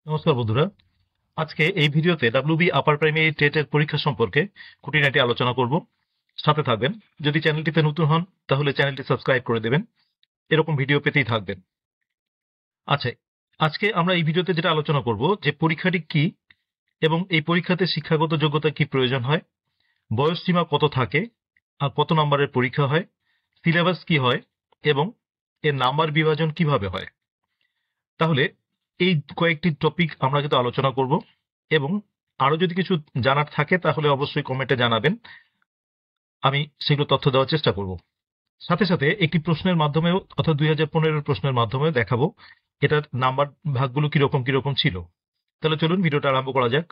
নমস্কার বন্ধুরা। আজকে এই ভিডিওতে ডাব্লিউবি আপার প্রাইমারি টেটের পরীক্ষা সম্পর্কে খুঁটিনাটি আলোচনা করব। সাথে থাকবেন। যদি চ্যানেলটিতে নতুন হন তাহলে চ্যানেলটি সাবস্ক্রাইব করে দেবেন, এরকম ভিডিও পেতেই থাকবেন। আচ্ছা, আজকে আমরা এই ভিডিওতে যেটা আলোচনা করব যে পরীক্ষাটি কি এবং এই পরীক্ষাতে শিক্ষাগত যোগ্যতা কি প্রয়োজন হয়, বয়স সীমা কত থাকে, আর কত নম্বরের পরীক্ষা হয়, সিলেবাস কি হয় এবং এর নাম্বার বিভাজন কিভাবে হয়। তাহলে এই কয়েকটি টপিক আমরা কিন্তু আলোচনা করব এবং আরো যদি কিছু জানার থাকে তাহলে অবশ্যই কমেন্টে জানাবেন, আমি সেগুলো তথ্য দেওয়ার চেষ্টা করব। সাথে সাথে একটি প্রশ্নের মাধ্যমেও অর্থাৎ 2015 প্রশ্নের মাধ্যমেও দেখাবো এটার নাম্বার ভাগগুলো কিরকম কিরকম ছিল। তাহলে চলুন ভিডিওটা আরম্ভ করা যাক।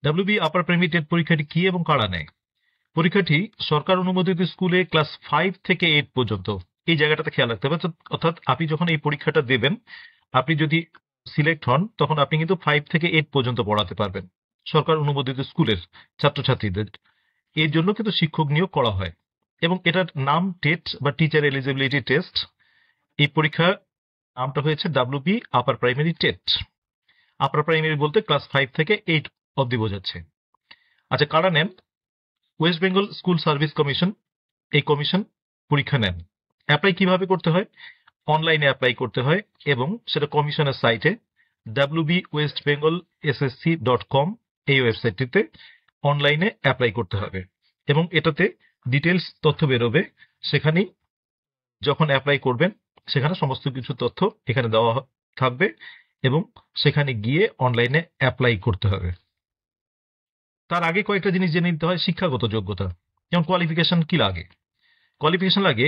ডাব্লিউবি আপার প্রাইমারি টেট পরীক্ষাটি কি এবং কারা নেয়? পরীক্ষাটি সরকার অনুমোদিত স্কুলে ক্লাস 5 থেকে 8 পর্যন্ত, এই জায়গাটাতে খেয়াল রাখতে হবে। অর্থাৎ আপনি যখন এই পরীক্ষাটা দেবেন, আপনি যদি সিলেক্ট হন তখন আপনি কিন্তু 5 থেকে 8 পর্যন্ত পড়াতে পারবেন সরকার অনুমোদিত স্কুলের ছাত্রছাত্রীদের। এর জন্য কিন্তু শিক্ষক নিয়োগ করা হয় এবং এটার নাম টেট বা টিচার এলিজিবিলিটি টেস্ট। এই পরীক্ষার নামটা হয়েছে WB upper primary TET. Upper primary বলতে ক্লাস 5 থেকে 8 অব্দি বোঝাচ্ছে। আচ্ছা, কারা নেন? West Bengal school service commission এই কমিশন পরীক্ষা নেন। অ্যাপ্লাই কিভাবে করতে হয়? অনলাইনে অ্যাপ্লাই করতে হয় এবং সেটা কমিশনের সাইটে wbwestbengalssc.com এই ওয়েবসাইটটিতে অনলাইনে অ্যাপ্লাই করতে হবে এবং এটাতে ডিটেলস তথ্য বেরোবে। সেখানেই যখন অ্যাপ্লাই করবেন সেখানে সমস্ত কিছু তথ্য এখানে দেওয়া থাকবে এবং সেখানে গিয়ে অনলাইনে অ্যাপ্লাই করতে হবে। তার আগে কয়েকটা জিনিস জেনে নিতে হয়। শিক্ষাগত যোগ্যতা, যেমন কোয়ালিফিকেশন কি লাগে? কোয়ালিফিকেশন লাগে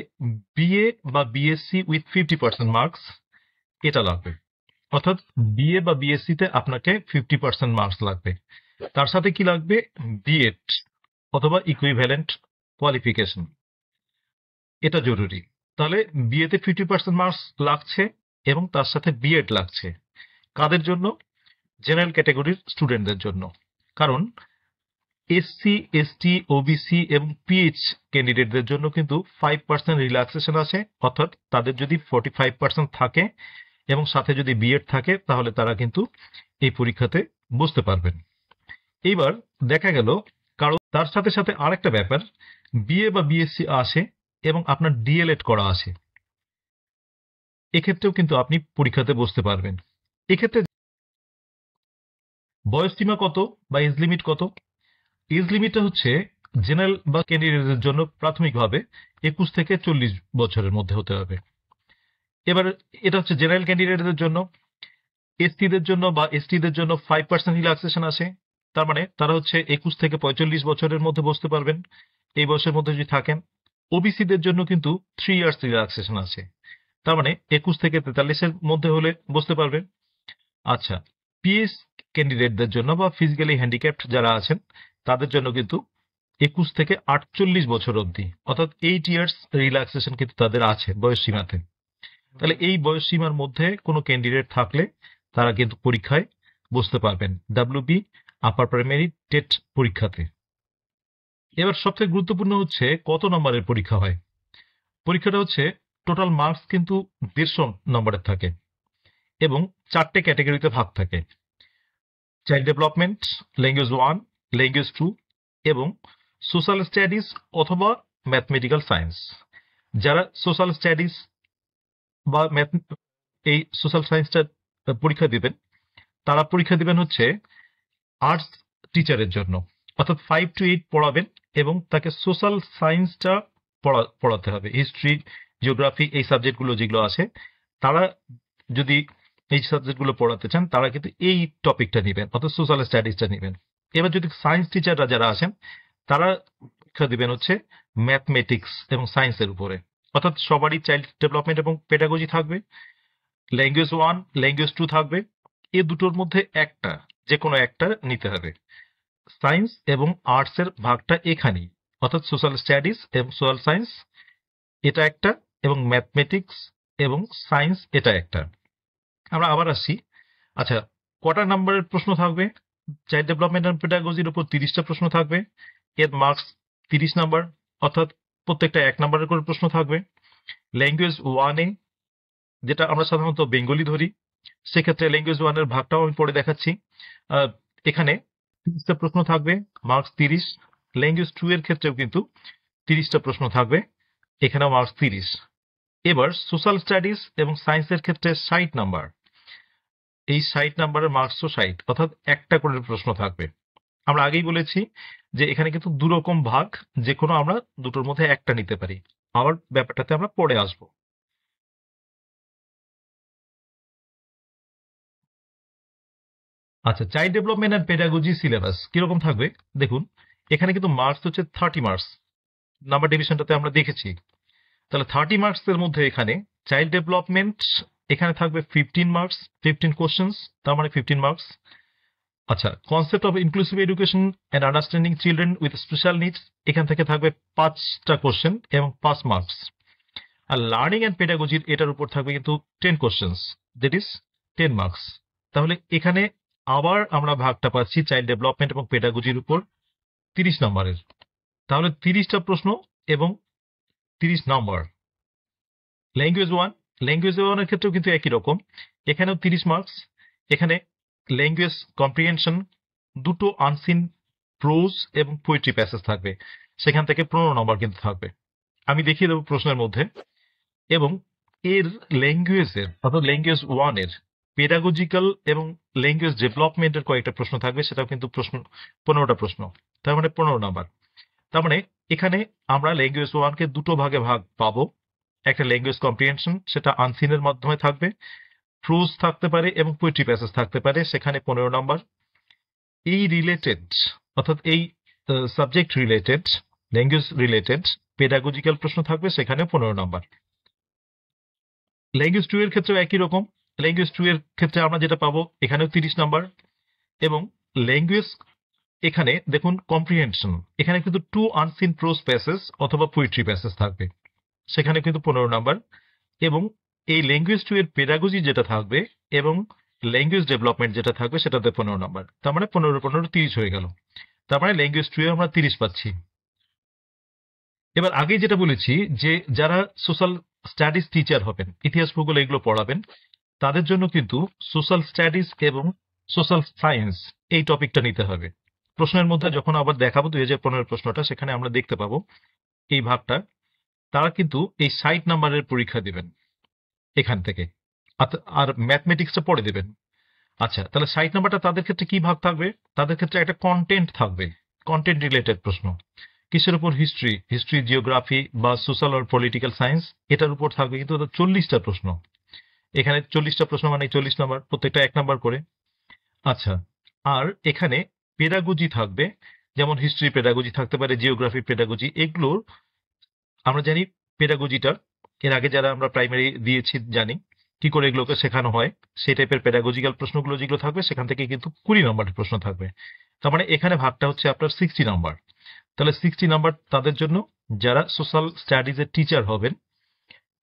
বিএ বা বিএসসি উইথ 50% মার্কস, এটা লাগবে। অর্থাৎ বিএ বা বিএসসি তে আপনাকে 50% মার্কস লাগবে। তার সাথে কি লাগবে? বিএড অথবা ইকুইভ্যালেন্ট কোয়ালিফিকেশন, এটা জরুরি। তাহলে বিএ তে 50% মার্কস লাগছে এবং তার সাথে বিএড লাগছে। কাদের জন্য? জেনারেল ক্যাটাগরির স্টুডেন্টদের জন্য। কারণ এসসি, এসটি, ওবিসি এবং পিএইচ ক্যান্ডিডেটদের জন্য কিন্তু 5% রিল্যাক্সেশন আছে। অর্থাৎ তাদের যদি 45% থাকে এবং সাথে যদি বিএড থাকে তাহলে তারা কিন্তু এই পরীক্ষাতে বসতে পারবেন। এইবার দেখা গেল কারো তার সাথে সাথে আরেকটা ব্যাপার, বিএ বা বিএসসি আছে এবং আপনার ডিএলএড করা আছে, এক্ষেত্রেও কিন্তু আপনি পরীক্ষাতে বসতে পারবেন। এক্ষেত্রে বয়স সীমা কত বা এজ লিমিট কত? এজ লিমিটটা হচ্ছে জেনারেল বা ক্যান্ডিডেটদের জন্য প্রাথমিকভাবে 21 থেকে 40 বছরের মধ্যে হতে হবে। এবার এটা হচ্ছে জেনারেল ক্যান্ডিডেটদের জন্য। এসটিদের জন্য বা এসটিদের জন্য 5% রিল্যাক্সেশন আছে। তার মানে তারা হচ্ছে 21 থেকে 45 বছরের মধ্যে বসতে পারবেন, এই বয়সের মধ্যে যদি থাকেন। ওবিসিদের জন্য কিন্তু 3 ইয়ার্স রিল্যাক্সেশন আছে। তার মানে 21 থেকে 43-এর মধ্যে হলে বসতে পারবেন। আচ্ছা, পিএস ক্যান্ডিডেটদের জন্য বা ফিজিক্যালি হ্যান্ডিক্যাপড যারা আছেন তাদের জন্য কিন্তু 21 থেকে 48 বছর অবধি, অর্থাৎ 8 ইয়ার্স রিল্যাক্সেশন কিন্তু তাদের আছে বয়স সীমাতে। তাহলে এই বয়স সীমার মধ্যে কোনো ক্যান্ডিডেট থাকলে তারা কিন্তু পরীক্ষায় বসতে পারবেন ডাব্লিউবি আপার প্রাইমারি টেট পরীক্ষাতে। এবার সবথেকে গুরুত্বপূর্ণ হচ্ছে কত নম্বরের পরীক্ষা হয়। পরীক্ষাটা হচ্ছে টোটাল মার্কস কিন্তু 150 নম্বরের থাকে এবং 4টে ক্যাটাগরিতে ভাগ থাকে: চাইল্ড ডেভেলপমেন্ট, ল্যাঙ্গুয়েজ 1, ল্যাঙ্গুয়েজ 2 এবং সোশ্যাল স্টাডিজ অথবা ম্যাথমেটিক্যাল সায়েন্স। যারা সোশ্যাল স্টাডিজ বা এই সোশ্যাল সায়েন্সটা পরীক্ষা দিবেন তারা পরীক্ষা দিবেন হচ্ছে আর্টস টিচারের জন্য। অর্থাৎ 5 to 8 পড়াবেন এবং তাকে সোশ্যাল সায়েন্সটা পড়াতে হবে। হিস্ট্রি, জিওগ্রাফি এই সাবজেক্টগুলো যেগুলো আছে, তারা যদি এই সাবজেক্টগুলো পড়াতে চান তারা কিন্তু এই টপিকটা নেবেন, অর্থাৎ সোশ্যাল স্টাডিজটা নেবেন। এবার যদি সায়েন্স টিচাররা যারা আছেন তারা পরীক্ষা দিবেন হচ্ছে ম্যাথমেটিক্স এবং সায়েন্সের উপরে। অর্থাৎ সবারই চাইল্ড ডেভেলপমেন্ট এবং পেডাগজি থাকবে, ল্যাঙ্গুয়েজ 1, ল্যাঙ্গুয়েজ 2 থাকবে। এই দুটোর মধ্যে একটা, যে কোনো একটা নিতে হবে। সায়েন্স এবং আর্টস এর ভাগটা এখানেই, অর্থাৎ সোশ্যাল স্টাডিজ এবং সোশ্যাল সায়েন্স এটা একটা এবং ম্যাথমেটিক্স এবং সায়েন্স এটা একটা। আমরা আবার আসছি। আচ্ছা, কটা নাম্বারের প্রশ্ন থাকবে? চাইল্ড ডেভেলপমেন্ট এন্ড পেডাগজির উপর 30টা প্রশ্ন থাকবে, এর মার্কস 30 নাম্বার, অর্থাৎ প্রত্যেকটা 1 নাম্বারের করে প্রশ্ন থাকবে। ল্যাঙ্গুয়েজ 1 এ, যেটা আমরা সাধারণত বেঙ্গলি ধরি, সেক্ষেত্রে ল্যাঙ্গুয়েজ 1 এর ভাগটাও আমি পরে দেখাচ্ছি। এখানে 30টা প্রশ্ন থাকবে, মার্কস 30। ল্যাঙ্গুয়েজ 2 এর ক্ষেত্রেও কিন্তু 30টা প্রশ্ন থাকবে, এখানেও মার্কস 30। এবার সোশ্যাল স্টাডিজ এবং সায়েন্সের ক্ষেত্রে 60 নাম্বার, এই 60 নাম্বারের মার্কসও 60, অর্থাৎ একটা করে প্রশ্ন থাকবে। আমরা আগেই বলেছি যে এখানে কিন্তু দুরকম ভাগ, যে কোনো আমরা দুটোর মধ্যে একটা নিতে পারি। আবার ব্যাপারটাতে আমরা পরে আসবো। আচ্ছা, child development and pedagogy syllabus কিরকম থাকবে দেখুন। এখানে কিন্তু মার্কস হচ্ছে 30 মার্কস, নাম্বার ডিভিশনটাতে আমরা দেখেছি। তাহলে 30 মার্কস এর মধ্যে এখানে চাইল্ড ডেভেলপমেন্ট এখানে থাকবে 15 মার্কস, 15 কোশ্চেন্স, তার মানে 15 মার্কস। আচ্ছা, concept of inclusive education and understanding children with special needs, এখান থেকে থাকবে 5টা কোশ্চেন এবং 5 মার্কস। আর লার্নিং অ্যান্ড পেডাগজির এটার উপর থাকবে কিন্তু 10 কোশ্চেন্স, দ্যাট ইজ 10 মার্কস। তাহলে এখানে আবার আমরা ভাগটা পাচ্ছি চাইল্ড ডেভেলপমেন্ট এবং পেডাগজির উপর 30 নম্বরের। তাহলে 30টা প্রশ্ন এবং 30 নম্বর। ল্যাঙ্গুয়েজ 1, ল্যাঙ্গুয়েজ 1 এর ক্ষেত্রেও কিন্তু একই রকম, এখানেও 30 মার্কস। এখানে ল্যাঙ্গুয়েজ কম্প্রিহেনশন, দুটো আনসিন প্রোজ এবং পোয়েট্রি প্যাসেজ থাকবে, সেখান থেকে 15 নম্বর কিন্তু থাকবে। আমি দেখিয়ে দেবো প্রশ্নের মধ্যে। এবং এর ল্যাঙ্গুয়েজের অর্থাৎ ল্যাঙ্গুয়েজ 1 এর পেডাগজিক্যাল এবং ল্যাঙ্গুয়েজ ডেভেলপমেন্টের কয়েকটা প্রশ্ন থাকবে, সেটাও কিন্তু প্রশ্ন 15টা প্রশ্ন, তার মানে 15 নাম্বার। তার মানে এখানে আমরা ল্যাঙ্গুয়েজ 1 কে দুটো ভাগে ভাগ পাবো। একটা ল্যাঙ্গুয়েজ কম্প্রিহেনশন, সেটা আনসিনের মাধ্যমে থাকবে, প্রোজ থাকতে পারে এবং পোয়েট্রি প্যাসেজ থাকতে পারে, সেখানে 15 নাম্বার। এই রিলেটেড অর্থাৎ এই subject related, language related pedagogical প্রশ্ন থাকবে, সেখানে 15 নাম্বার। ল্যাঙ্গুয়েজ 2 এর ক্ষেত্রেও একই রকম। ল্যাঙ্গুয়েজ 2 এর ক্ষেত্রে আমরা যেটা পাবো এখানেও 30 নাম্বার। এবং ল্যাঙ্গুয়েজ এখানে দেখুন কম্প্রিহেনশন, এখানে কিন্তু 2 আনসিন প্রোজ প্যাসেজ অথবা পোয়েট্রি প্যাসেজ থাকবে, সেখানে কিন্তু 15 নাম্বার। এবং এই ল্যাঙ্গুয়েজ 2 এর পেডাগজি যেটা থাকবে এবং ল্যাঙ্গুয়েজ ডেভেলপমেন্ট যেটা থাকবে সেটাতে 15 নাম্বার, তার মানে 15 30 হয়ে গেল। তার মানে ল্যাঙ্গুয়েজ 2 এ আমরা 30 পাচ্ছি। এবার আগে যেটা বলেছি যে যারা সোশ্যাল স্টাডিজ টিচার হবেন, ইতিহাস ভূগোল এগুলো পড়াবেন, তাদের জন্য কিন্তু সোশ্যাল স্টাডিজ এবং সোশ্যাল সায়েন্স এই টপিকটা নিতে হবে। প্রশ্নের মধ্যে যখন আবার দেখাবো 2015 প্রশ্নটা, সেখানে আমরা দেখতে পাবো এই ভাগটা। তারা কিন্তু এই 60 নাম্বারের পরীক্ষা দিবেন এখান থেকে, আর ম্যাথমেটিক্সটা পরে দেবেন। আচ্ছা, তাহলে 60 নাম্বারটা তাদের ক্ষেত্রে কি ভাগ থাকবে? তাদের ক্ষেত্রে একটা কন্টেন্ট থাকবে, কন্টেন্ট রিলেটেড প্রশ্ন। কিসের উপর? হিস্ট্রি, জিওগ্রাফি বা সোশ্যাল আর পলিটিক্যাল সায়েন্স, এটার উপর থাকবে কিন্তু 40টা প্রশ্ন। এখানে 40টা প্রশ্ন মানে 40 নাম্বার, প্রত্যেকটা 1 নাম্বার করে। আচ্ছা, আর এখানে পেডাগজি থাকবে, যেমন হিস্ট্রি পেডাগজি থাকতে পারে, জিওগ্রাফি পেডাগজি। এগুলোর আমরা জানি পেডাগজিটা এর আগে যারা আমরা প্রাইমারি দিয়েছি জানি কি করে এগুলোকে শেখানো হয়। সেই টাইপের পেডাগজিক্যাল প্রশ্নগুলো যেগুলো থাকবে সেখান থেকে কিন্তু 20 নম্বরের প্রশ্ন থাকবে। তার মানে এখানে ভাগটা হচ্ছে আপনার 60 নাম্বার। তাহলে 60 নাম্বার তাদের জন্য যারা সোশ্যাল স্টাডিজ এর টিচার হবেন,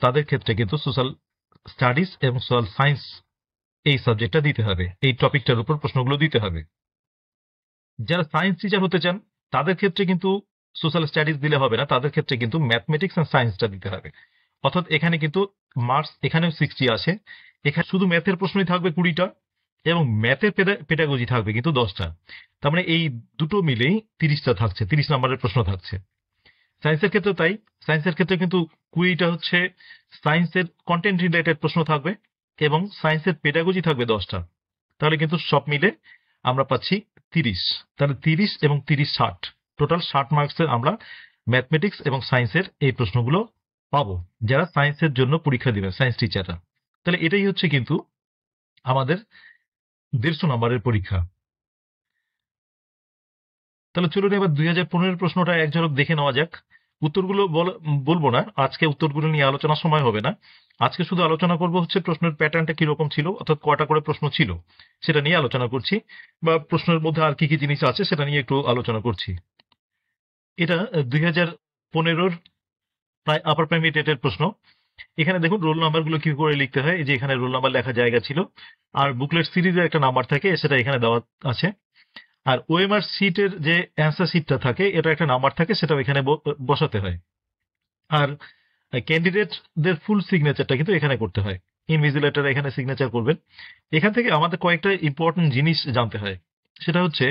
তাদের ক্ষেত্রে কিন্তু সোশ্যাল স্টাডিজ এবং সোশ্যাল সায়েন্স এই সাবজেক্টটা দিতে হবে, এই টপিকটার উপর প্রশ্নগুলো দিতে হবে। যারা সায়েন্স টিচার হতে চান তাদের ক্ষেত্রে কিন্তু সোশ্যাল স্টাডিজ দিলে হবে না, তাদের ক্ষেত্রে কিন্তু ম্যাথমেটিক্স এন্ড সায়েন্সটা দিতে হবে। অর্থাৎ এখানে কিন্তু মার্কস এখানেও 60 আসে। এখানে শুধু ম্যাথের প্রশ্নই থাকবে 20টা এবং ম্যাথের পেডাগজি থাকবে কিন্তু 10টা। তার মানে এই দুটো মিলেই 30টা থাকছে, 30 নম্বরের প্রশ্ন থাকছে। সায়েন্সের ক্ষেত্রে তাই, সায়েন্সের ক্ষেত্রে কিন্তু 20টা হচ্ছে সায়েন্সের কন্টেন্ট রিলেটেড প্রশ্ন থাকবে এবং সায়েন্সের পেডাগজি থাকবে 10টা। তাহলে কিন্তু সব মিলে আমরা পাচ্ছি 30। তাহলে 30 এবং 30 60, টোটাল 60 মার্কসের আমরা ম্যাথমেটিক্স এবং সায়েন্সের এই প্রশ্নগুলো পাবো যারা সায়েন্সের জন্য পরীক্ষা দিবেন, সায়েন্স টিচাররা। তাহলে এটাই হচ্ছে কিন্তু আমাদের 150 নম্বরের পরীক্ষা। তাহলে চলুন এবার 2015 প্রশ্নটা এক ঝলক দেখে নেওয়া যাক। উত্তরগুলো বলবো না আজকে, উত্তরগুলো নিয়ে আলোচনার সময় হবে না। আজকে শুধু আলোচনা করবো হচ্ছে প্রশ্নের প্যাটার্নটা কিরকম ছিল, অর্থাৎ কয়টা করে প্রশ্ন ছিল সেটা নিয়ে আলোচনা করছি, বা প্রশ্নের মধ্যে আর কি কি জিনিস আছে সেটা নিয়ে একটু আলোচনা করছি। এটা 2015 প্রায় আপার প্রাইমারি টেটের প্রশ্ন। এখানে দেখুন রোল নাম্বার গুলো কি করে লিখতে হয়, এই যে এখানে রোল নাম্বার লেখা জায়গা ছিল, আর বুকলেট সিরিজের একটা নাম্বার থাকে সেটা এখানে দেওয়া আছে। আর ওএমআর সিটের যে অ্যান্সার সিটটা থাকে এটা একটা নাম্বার থাকে, সেটাও এখানে বসাতে হয়। আর ক্যান্ডিডেটদের ফুল সিগনেচারটা কিন্তু এখানে করতে হয়। ইনভিজিলেটর এখানে সিগনেচার করবেন। এখান থেকে আমাদের কয়েকটা ইম্পর্টেন্ট জিনিস জানতে হয়। সেটা হচ্ছে,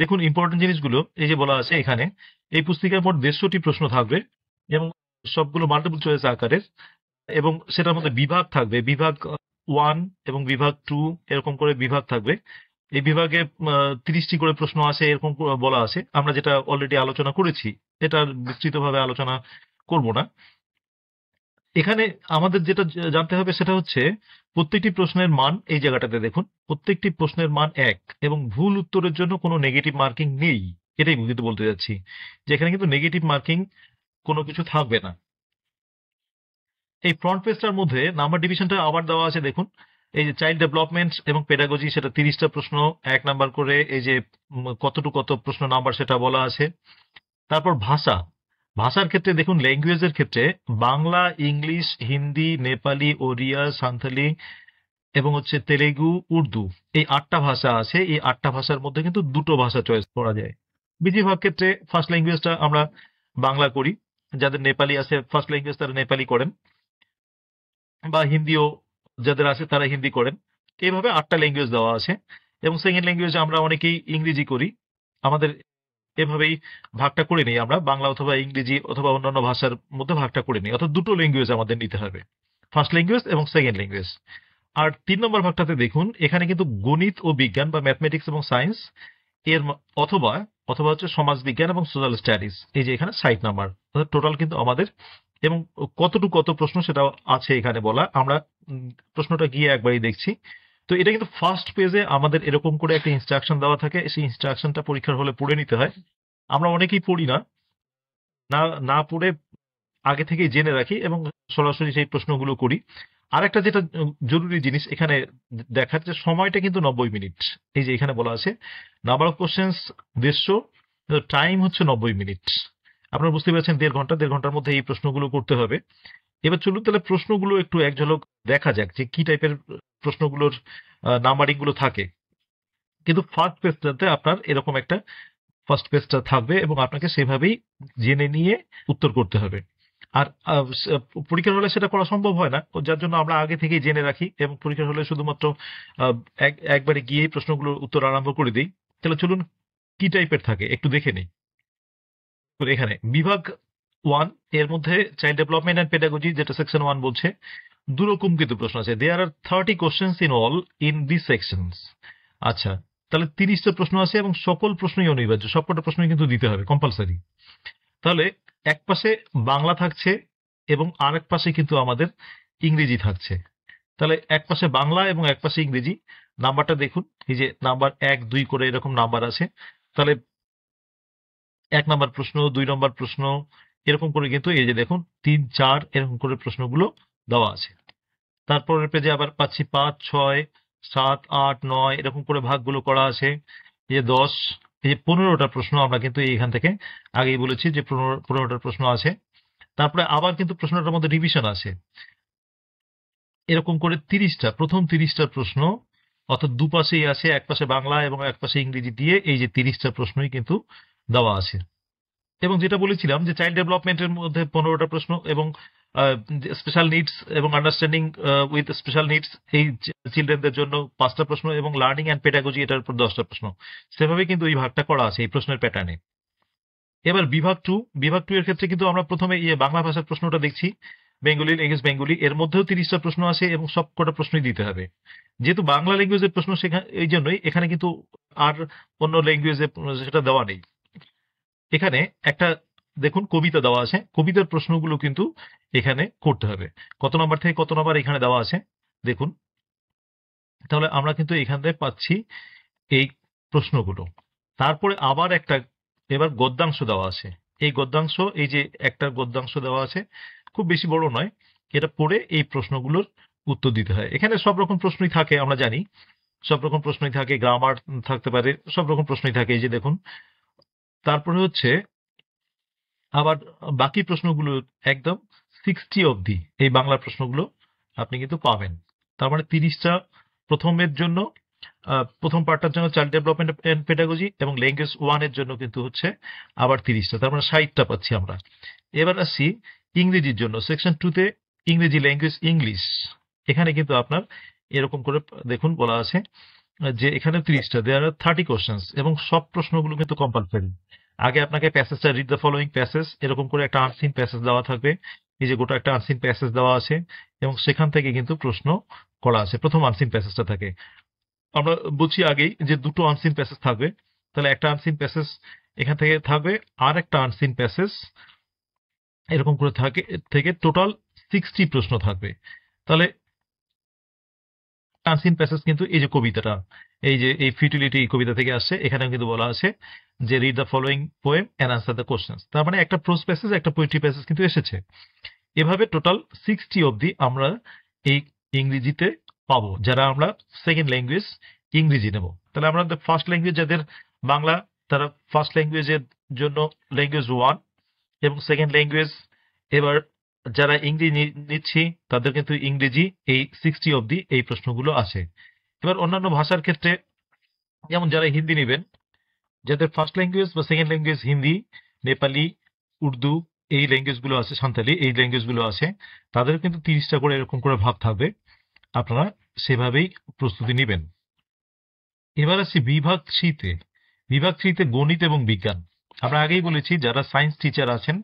দেখুন ইম্পর্টেন্ট জিনিসগুলো এই যে বলা আছে এখানে, এই পুস্তিকায় মোট 150টি প্রশ্ন থাকবে এবং সবগুলো মাল্টিপল চয়েস আকারের, এবং সেটার মধ্যে বিভাগ থাকবে, বিভাগ 1 এবং বিভাগ 2 এরকম করে বিভাগ থাকবে। এই বিভাগে 30টি করে প্রশ্ন আছে এরকম বলা আছে। আমরা যেটা অলরেডি আলোচনা করেছি, এটা বিস্তৃতভাবে আলোচনা করব না। এখানে আমাদের যেটা জানতে হবে সেটা হচ্ছে প্রত্যেকটি প্রশ্নের মান, এই জায়গাটাতে দেখুন প্রত্যেকটি প্রশ্নের মান 1 এবং ভুল উত্তরের জন্য কোনো নেগেটিভ মার্কিং নেই। এটাই কিন্তু বলতে যাচ্ছি যে এখানে কিন্তু নেগেটিভ মার্কিং কোনো কিছু থাকবে না। এই ফ্রন্ট পেজটার মধ্যে নাম্বার ডিভিশনটা আবার দেওয়া আছে দেখুন। এই যে চাইল্ড ডেভেলপমেন্ট এবং পেডাগজি, সেটা 30টা প্রশ্ন 1 নাম্বার করে, এই যে কত প্রশ্ন নাম্বার সেটা বলা আছে। তারপর ভাষার ক্ষেত্রে দেখুন, ল্যাঙ্গুয়েজের ক্ষেত্রে বাংলা, ইংলিশ, হিন্দি, নেপালি, ওড়িয়া, সান্থালি এবং হচ্ছে তেলেগু, উর্দু, এই 8টা ভাষা আছে। এই 8টা ভাষার মধ্যে কিন্তু 2টো ভাষা চয়েস করা যায়। বেশিরভাগ ক্ষেত্রে ফার্স্ট ল্যাঙ্গুয়েজটা আমরা বাংলা করি, যাদের নেপালি আছে ফার্স্ট ল্যাঙ্গুয়েজ তারা নেপালি করেন, বা হিন্দিও যাদের আছে তারা হিন্দি করেন। এইভাবে 8টা ল্যাঙ্গুয়েজ দেওয়া আছে এবং সেকেন্ড ল্যাঙ্গুয়েজ আমরা অনেকেই ইংরেজি করি। আমাদের এভাবেই ভাগটা করে নিই, আমরা বাংলা অথবা ইংরেজি অথবা অন্যান্য ভাষার মধ্যে ভাগটা করে নিই। অর্থাৎ 2টো ল্যাঙ্গুয়েজ আমাদের নিতে হবে, ফার্স্ট ল্যাঙ্গুয়েজ এবং সেকেন্ড ল্যাঙ্গুয়েজ। আর 3 নম্বর ভাগটাতে দেখুন, এখানে কিন্তু গণিত ও বিজ্ঞান বা ম্যাথমেটিক্স এবং সায়েন্স এর অথবা অথবা হচ্ছে সমাজ বিজ্ঞান এবং সোশ্যাল স্টাডিজ, এই যে এখানে 60 নাম্বার। অর্থাৎ টোটাল কিন্তু আমাদের, এবং কত প্রশ্ন সেটা আছে এখানে বলা। আমরা প্রশ্নটা গিয়ে একবারই দেখছি। তো এটা কিন্তু ফার্স্ট পেজে আমাদের এরকম করে একটা ইনস্ট্রাকশন দেওয়া থাকে, সেই ইনস্ট্রাকশনটা পরীক্ষার হলে পড়ে নিতে হয়। আমরা অনেকেই পড়ি না, না না পড়ে আগে থেকেই জেনে রাখি এবং সরাসরি সেই প্রশ্নগুলো করি। আরেকটা যেটা জরুরি জিনিস এখানে দেখার, যে সময়টা কিন্তু 90 মিনিট। এই যে এখানে বলা আছে নাম্বার অফ কোশ্চেন্স 150, টাইম হচ্ছে 90 মিনিট। আপনারা বুঝতে পারছেন, 1.5 ঘন্টার মধ্যে এই প্রশ্নগুলো করতে হবে। এবার চলুন তাহলে প্রশ্নগুলো একটু এক ঝলক দেখা যাক যে কি টাইপের প্রশ্নগুলোর নাম্বারিং গুলো থাকে। কিন্তু ফার্স্ট পেজটাতে আপনার এরকম একটা ফার্স্ট পেজটা থাকবে এবং আপনাকে সেভাবেই জেনে নিয়ে উত্তর করতে হবে। আর পরীক্ষার হলে সেটা করা সম্ভব হয় না, যার জন্য আমরা আগে থেকেই জেনে রাখি এবং পরীক্ষার হলে শুধুমাত্র একবারে গিয়েই প্রশ্নগুলোর উত্তর আরম্ভ করে দিই। তাহলে চলুন কি টাইপের থাকে একটু দেখে নিই। এখানে বিভাগ 1 এর মধ্যে চাইল্ড ডেভেলপমেন্ট অ্যান্ড পেডাগজি, যেটা সেকশন 1 বলছে, 2 রকম কিন্তু প্রশ্ন আছে। দেয়ার আর 30 questions in all in this sections. আচ্ছা, তাহলে 30টা প্রশ্ন আছে এবং সকল প্রশ্নই অনিবার্য, সবকটা প্রশ্নই কিন্তু দিতে হবে, কম্পালসারি। তাহলে এক পাশে বাংলা থাকছে এবং আরেক পাশে কিন্তু আমাদের ইংরেজি থাকছে। তাহলে এক পাশে বাংলা এবং এক পাশে ইংরেজি। নাম্বারটা দেখুন, এই যে নাম্বার 1, 2 করে এরকম নাম্বার আছে। তাহলে 1 নাম্বার প্রশ্ন, 2 নম্বর প্রশ্ন, এরকম করে কিন্তু এই যে দেখুন 3, 4 এরকম করে প্রশ্নগুলো দেওয়া আছে। তারপরের পেজে আবার পাচ্ছি 5, 6, 7, 8, 9 এরকম করে ভাগগুলো করা আছে। এই যে 10, এই যে 15টা প্রশ্ন আমরা কিন্তু এইখান থেকে আগেই বলেছি যে 15টা প্রশ্ন আছে। তারপরে আবার কিন্তু প্রশ্নটার মধ্যে রিভিশন আছে এরকম করে 30টা, প্রথম 30টা প্রশ্ন, অর্থাৎ দুপাশেই আছে, এক পাশে বাংলা এবং এক পাশে ইংরেজি দিয়ে এই যে 30টা প্রশ্নই কিন্তু দেওয়া আছে। এবং যেটা বলেছিলাম যে চাইল্ড ডেভেলপমেন্টের মধ্যে 15টা প্রশ্ন এবং স্পেশাল নিডস এবং আন্ডারস্ট্যান্ডিং উইথ স্পেশাল নিডস, এই চিলড্রেনদের জন্য 5টা প্রশ্ন, এবং লার্নিং অ্যান্ড পেডাগজি এটার উপর 10টা প্রশ্ন। সেভাবে কিন্তু এই ভাগটা করা আছে এই প্রশ্নের প্যাটার্নে। এবার বিভাগ 2 এর ক্ষেত্রে কিন্তু আমরা প্রথমে বাংলা ভাষার প্রশ্নটা দেখছি, বেঙ্গলি ল্যাঙ্গুয়েজ বেঙ্গলি, এর মধ্যেও 30টা প্রশ্ন আছে এবং সবকটা প্রশ্নই দিতে হবে। যেহেতু বাংলা ল্যাঙ্গুয়েজের প্রশ্ন, সেখানে এই জন্যই এখানে কিন্তু আর অন্য ল্যাঙ্গুয়েজে সেটা দেওয়া নেই। এখানে একটা দেখুন কবিতা দেওয়া আছে, কবিতার প্রশ্নগুলো কিন্তু এখানে করতে হবে। কত নম্বর থেকে কত নম্বর এখানে দেওয়া আছে দেখুন। তাহলে আমরা কিন্তু এখান থেকে পাচ্ছি এই প্রশ্নগুলো। তারপরে আবার একটা এবার গদ্যাংশ দেওয়া আছে। এই গদ্যাংশ, এই যে একটা গদ্যাংশ দেওয়া আছে, খুব বেশি বড় নয়, এটা পড়ে এই প্রশ্নগুলোর উত্তর দিতে হয়। এখানে সব রকম প্রশ্নই থাকে, আমরা জানি সব রকম প্রশ্নই থাকে, গ্রামার থাকতে পারে, সব রকম প্রশ্নই থাকে, এই যে দেখুন। তারপরে হচ্ছে আবার বাকি প্রশ্নগুলো একদম 60 অবধি এই বাংলা প্রশ্নগুলো আপনি কিন্তু পাবেন। তার মানে 30টা প্রথমের জন্য, প্রথম পার্টটার জন্য চাইল্ড ডেভেলপমেন্ট এন্ড পেডাগজি, এবং ল্যাঙ্গুয়েজ 1 এর জন্য কিন্তু হচ্ছে আবার 30টা, তার মানে 60টা পাচ্ছি আমরা। এবার আসছি ইংরেজির জন্য, সেকশন 2 তে ইংরেজি ল্যাঙ্গুয়েজ ইংলিশ, এখানে কিন্তু আপনার এরকম করে দেখুন বলা আছে যে এখানে 30টা, দেয়ার আর 30 কোশ্চেন্স, এবং সব প্রশ্নগুলো কিন্তু কম্পালসারি। আগে আপনাকে প্যাসেজটা রিড দ্য ফলোইং প্যাসেজ, এরকম করে একটা আনসিন প্যাসেজ দেওয়া থাকবে। এই যে গোটা একটা আনসিন প্যাসেজ দেওয়া আছে, এবং সেখান থেকে কিন্তু প্রশ্ন করা আছে। প্রথম আনসিন প্যাসেজটা থাকে, আমরা বলছি আগেই যে দুটো আনসিন প্যাসেজ থাকবে, তাহলে একটা আনসিন প্যাসেজ এখান থেকে থাকবে, আর একটা আনসিন প্যাসেজ এরকম করে থাকে, থেকে টোটাল 60 প্রশ্ন থাকবে। তাহলে আনসিন প্যাসেজ কিন্তু এই যে কবিতাটা, এই যে এই ফিউটিলিটি কবিতা থেকে আসছে, এখানে কিন্তু বলা আছে যে read the following poem and answer the questions. তার মানে একটা প্রোজ প্যাসেজ, একটা পোয়েট্রি প্যাসেজ কিন্তু এসেছে। এভাবে টোটাল 60 অবধি আমরা এই ইংরেজিতে পাবো, যারা আমরা সেকেন্ড ল্যাঙ্গুয়েজ ইংরেজি নেব। তাহলে আমরা ফার্স্ট ল্যাঙ্গুয়েজ যাদের বাংলা, তারা ফার্স্ট ল্যাঙ্গুয়েজের জন্য ল্যাঙ্গুয়েজ 1, এবং সেকেন্ড ল্যাঙ্গুয়েজ এবার যারা ইংরেজি নিচ্ছি তাদের কিন্তু ইংরেজি এই 60 অবধি এই প্রশ্নগুলো আছে। এবার অন্যান্য ভাষার ক্ষেত্রে, যেমন যারা হিন্দি নেবেন, যাদের ফার্স্ট ল্যাঙ্গুয়েজ বা সেকেন্ড ল্যাঙ্গুয়েজ হিন্দি, নেপালি, উর্দু, এই ল্যাঙ্গুয়েজগুলো আছে, সাঁওতালি, এই ল্যাঙ্গুয়েজগুলো আছে, তাদের কিন্তু 30টা করে এরকম করে ভাগ থাকবে। আপনারা সেভাবেই প্রস্তুতি নেবেন। এবার আসছি বিভাগ সিতে। বিভাগ সিতে গণিত এবং বিজ্ঞান। আমরা আগেই বলেছি যারা সায়েন্স টিচার আছেন,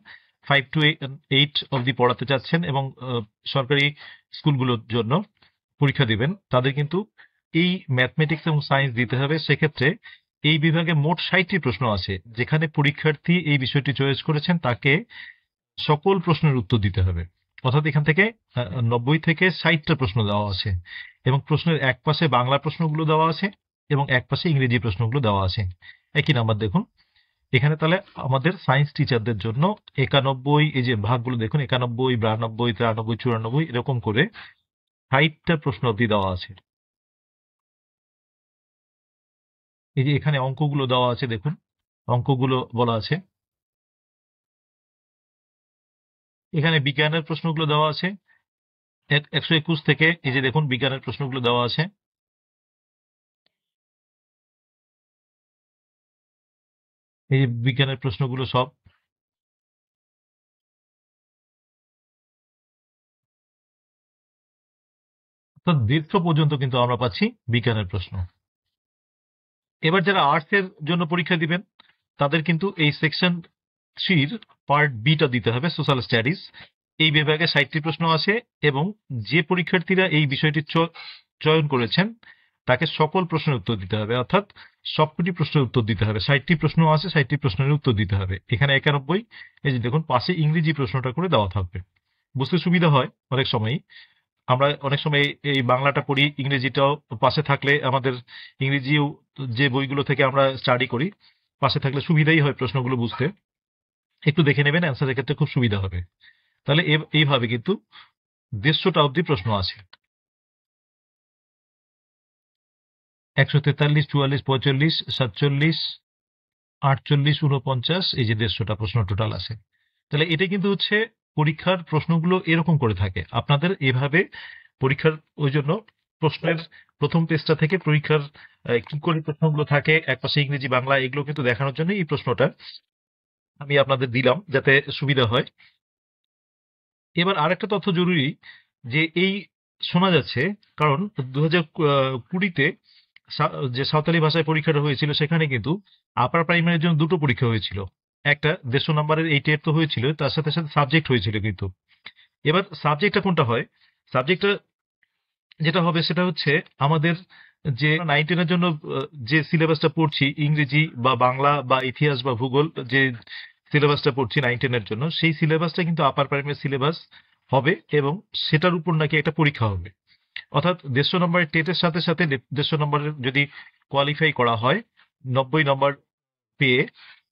5 to 8 অবধি পড়াতে চাচ্ছেন এবং সরকারি স্কুলগুলোর জন্য পরীক্ষা দিবেন, তাদের কিন্তু এই ম্যাথমেটিক্স এবং সায়েন্স দিতে হবে। সেক্ষেত্রে এই বিভাগে মোট 60টি প্রশ্ন আছে, যেখানে পরীক্ষার্থী এই বিষয়টি চয়েস করেছেন তাকে সকল প্রশ্নের উত্তর দিতে হবে। অর্থাৎ এখান থেকে 90 থেকে 60টা প্রশ্ন দেওয়া আছে, এবং প্রশ্নের এক পাশে বাংলা প্রশ্নগুলো দেওয়া আছে এবং এক পাশে ইংরেজি প্রশ্নগুলো দেওয়া আছে। একই নাম্বার দেখুন এখানে। তাহলে আমাদের সায়েন্স টিচারদের জন্য 91, এই যে ভাগগুলো দেখুন, 91, 92, 93, 94, এরকম করে 60টা প্রশ্ন অবধি দেওয়া আছে। এই যে এখানে অঙ্কগুলো দেওয়া আছে, দেখুন অঙ্কগুলো বলা আছে। এখানে বিজ্ঞানের প্রশ্নগুলো দেওয়া আছে 121 থেকে, এই যে দেখুন বিজ্ঞানের প্রশ্নগুলো দেওয়া আছে। এই যে বিজ্ঞানের প্রশ্নগুলো সব, অর্থাৎ 150 পর্যন্ত কিন্তু আমরা পাচ্ছি বিজ্ঞানের প্রশ্ন। এবার যারা আর্টস এর জন্য পরীক্ষা দিবেন, তাদের কিন্তু এই সেকশন 3 পার্ট বিটা দিতে হবে, সোশ্যাল স্টাডিজ। এই বিভাগে 60টি প্রশ্ন আছে, এবং যে পরীক্ষার্থীরা এই বিষয়টি চয়ন করেছেন তাকে সকল প্রশ্নের উত্তর দিতে হবে, অর্থাৎ সবকটি প্রশ্নের উত্তর দিতে হবে। 60টি প্রশ্ন আছে, 60টি প্রশ্নের উত্তর দিতে হবে। এখানে 91, এই যে দেখুন পাশে ইংরেজি প্রশ্নটা করে দেওয়া থাকবে, বুঝতে সুবিধা হয়। অনেক সময় আমরা অনেক সময় এই বাংলাটা পড়ি, ইংরেজিটাও পাশে থাকলে আমাদের ইংরেজিও যে বইগুলো থেকে আমরা স্টাডি করি, পাশে থাকলে সুবিধাই হয় প্রশ্নগুলো বুঝতে। একটু দেখে নেবেন, অ্যান্সারের ক্ষেত্রে খুব সুবিধা হবে। তাহলে এইভাবে কিন্তু 150টা অব্দি প্রশ্ন আছে। 143, 44, 45, 47, 48, 49, এই যে 150টা প্রশ্ন টোটাল আছে। তাহলে এটা কিন্তু হচ্ছে পরীক্ষার প্রশ্নগুলো এরকম করে থাকে। আপনাদের এভাবে পরীক্ষার ওই জন্য প্রশ্নের প্রথম পেজটা থেকে পরীক্ষার কি করে প্রশ্নগুলো থাকে, একপাশে ইংরেজি বাংলা, এগুলো কিন্তু দেখানোর জন্য এই প্রশ্নটা আমি আপনাদের দিলাম, যাতে সুবিধা হয়। এবার আরেকটা তথ্য জরুরি, যে এই শোনা যাচ্ছে, কারণ 2020-তে যে সাঁওতালি ভাষায় পরীক্ষাটা হয়েছিল, সেখানে কিন্তু আপার প্রাইমারির জন্য দুটো পরীক্ষা হয়েছিল। একটা 150 নম্বরের 8 তো হয়েছিল, তার সাথে সাথে সাবজেক্ট হয়েছিল কিন্তু। এবার সাবজেক্টটা কোনটা হয়, সাবজেক্টটা যেটা হবে সেটা হচ্ছে আমাদের যে 9-10 জন্য যে সিলেবাসটা পড়ছি, ইংরেজি বা বাংলা বা ইতিহাস বা ভূগোল, যে সিলেবাসটা পড়ছি 9-10 জন্য, সেই সিলেবাসটা কিন্তু আপার প্রাইমারি সিলেবাস হবে, এবং সেটার উপর নাকি একটা পরীক্ষা হবে। অর্থাৎ 150 নম্বরের টেটের সাথে সাথে 150 নম্বরের যদি কোয়ালিফাই করা হয় 90 নম্বর পেয়ে,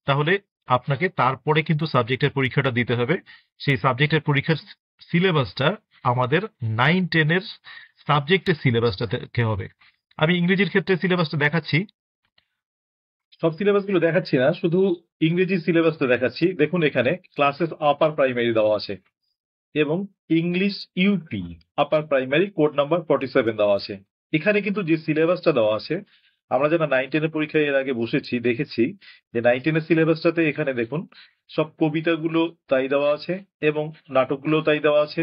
তাহলে আপনাকে তারপরে কিন্তু সাবজেক্টের পরীক্ষাটা দিতে হবে। সেই সাবজেক্টের পরীক্ষার সিলেবাসটা আমাদের 9-10 সাবজেক্টের সিলেবাসটা থেকে হবে। আমি ইংরেজির ক্ষেত্রে সিলেবাসটা দেখাচ্ছি, সব সিলেবাসগুলো দেখাচ্ছি না, শুধু ইংরেজি সিলেবাসটা দেখাচ্ছি। দেখুন এখানে ক্লাসেস আপার প্রাইমারি দেওয়া আছে, এবং English UP upper primary code number 47 দেওয়া আছে। এখানে কিন্তু যে সিলেবাসটা দেওয়া আছে, আমরা যারা 9-10 পরীক্ষায় এর আগে বসেছি দেখেছি যে 9-10 সিলেবাসটাতে এখানে দেখুন সব কবিতাগুলো তাই দেওয়া আছে, এবং নাটকগুলো তাই দেওয়া আছে,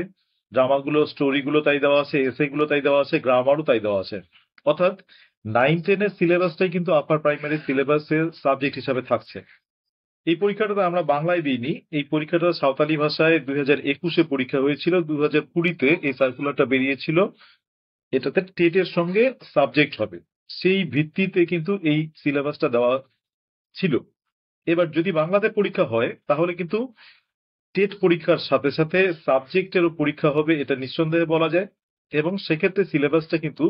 ড্রামাগুলো, স্টোরিগুলো তাই দেওয়া আছে, এসেগুলো তাই দেওয়া আছে, গ্রামারও তাই দেওয়া আছে। অর্থাৎ 9-10 সিলেবাসটাই কিন্তু আপার প্রাইমারি সিলেবাসের সাবজেক্ট হিসাবে থাকছে। এই পরীক্ষাটা আমরা বাংলায় দিইনি, এই পরীক্ষাটা সাঁওতালি ভাষায় 2021-এ পরীক্ষা হয়েছিল, 2020-তে এই সার্কুলারটা বেরিয়েছিল। এটাতে টেটের সঙ্গে সাবজেক্ট হবে, সেই ভিত্তিতে কিন্তু এই সিলেবাসটা দেওয়া ছিল। এবার যদি বাংলাতে পরীক্ষা হয় তাহলে কিন্তু টেট পরীক্ষার সাথে সাথে সাবজেক্টেরও পরীক্ষা হবে, এটা নিঃসন্দেহে বলা যায়। এবং সেক্ষেত্রে সিলেবাসটা কিন্তু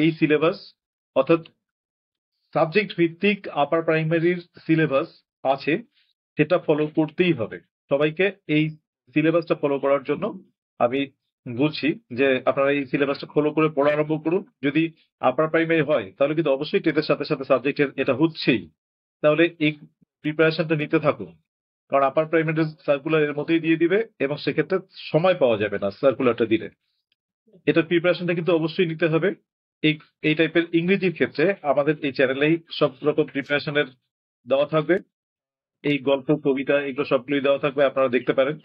এই সিলেবাস, অর্থাৎ সাবজেক্ট ভিত্তিক আপার প্রাইমারির সিলেবাস আছে, সেটা ফলো করতেই হবে সবাইকে। এই সিলেবাসটা ফলো করার জন্য আমি বলছি যে আপনারা এই সিলেবাসটা ফলো করে পড়া আরম্ভ করুন। যদি আপার প্রাইমারি হয় তাহলে কিন্তু অবশ্যই টেটের সাথে সাথে সাবজেক্টের এটা হচ্ছেই, তাহলে এই প্রিপারেশনটা নিতে থাকুন। কারণ আপার প্রাইমারি সার্কুলার এর মধ্যেই দিয়ে দিবে এবং সেক্ষেত্রে সময় পাওয়া যাবে না সার্কুলারটা দিলে। এটার প্রিপারেশনটা কিন্তু অবশ্যই নিতে হবে। এই এই টাইপের ইংরেজির ক্ষেত্রে আমাদের এই চ্যানেলেই সব রকম প্রিপারেশনের দেওয়া থাকবে। এই গল্প, কবিতা এগুলো সবগুলোই দেওয়া থাকবে, আপনারা দেখতে পারেন।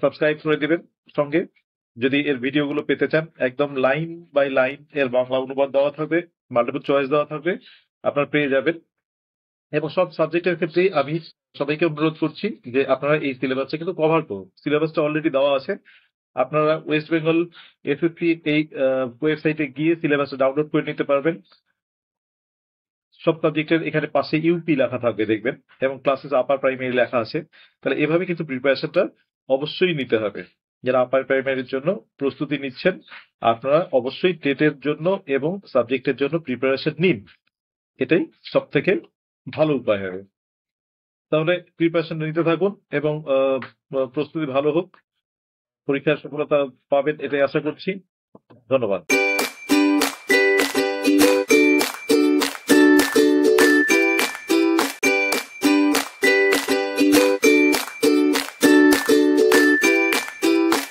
সাবস্ক্রাইব করে দিবেন সঙ্গে। যদি এর ভিডিওগুলো পেতে চান, একদম লাইন বাই লাইন এর বাংলা অনুবাদ দেওয়া থাকবে, মাল্টিপল চয়েস দেওয়া থাকবে, আপনারা পেয়ে যাবেন। এবং সব সাবজেক্টের ক্ষেত্রেই আমি সবাইকে অনুরোধ করছি যে আপনারা এই সিলেবাসটা কিন্তু কভার করুন। সিলেবাসটা অলরেডি দেওয়া আছে, আপনারা ওয়েস্ট বেঙ্গল এসএসসি এই ওয়েবসাইটে গিয়ে সিলেবাসটা ডাউনলোড করে নিতে পারবেন। সব সাবজেক্টের এখানে পাশে ইউপি লেখা থাকবে দেখবেন, এবং ক্লাসেস আপার প্রাইমারি লেখা আছে। তাহলে এভাবে কিন্তু প্রিপারেশনটা অবশ্যই নিতে হবে। যারা আপার প্রাইমারির জন্য প্রস্তুতি নিচ্ছেন, আপনারা অবশ্যই টেটের জন্য এবং সাবজেক্টের জন্য প্রিপারেশন নিন, এটাই সব থেকে ভালো উপায় হবে। তাহলে প্রিপারেশন নিতে থাকুন এবং প্রস্তুতি ভালো হোক, পরীক্ষার সফলতা পাবেন এটাই আশা করছি। ধন্যবাদ।